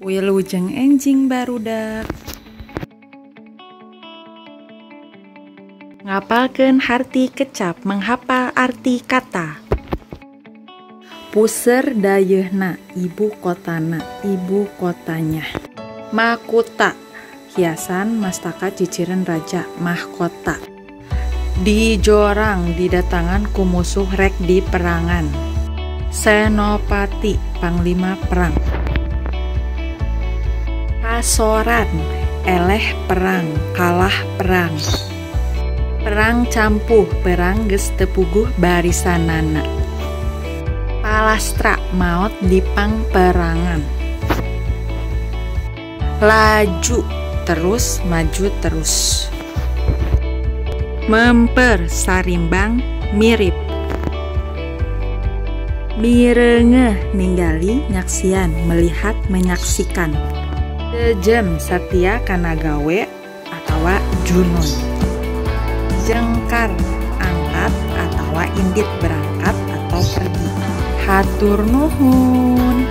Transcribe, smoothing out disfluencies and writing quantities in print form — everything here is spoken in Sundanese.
Wilujeng enjing barudak. Ngapalkeun harti kecap menghafal arti kata. Puser dayeuna ibu kotana, ibu kotanya. Mahkota, hiasan mastaka ciciren raja, mahkota. Dijorang didatangan ku musuh rek di perangan. Senopati, panglima perang. Kasoran, eleh perang, kalah perang. Perang campuh, perang geus teu puguh barisanana. Palastra, maot di pangperangan. Laju, terus, maju terus. Memper, sarimbang, mirip. Mireungeuh, ninggali, nyaksian, melihat, menyaksikan. Sejem, satia kana gawe atawa junun. Jengkar, angkat atawa indit berangkat atau pergi. Hatur nuhun.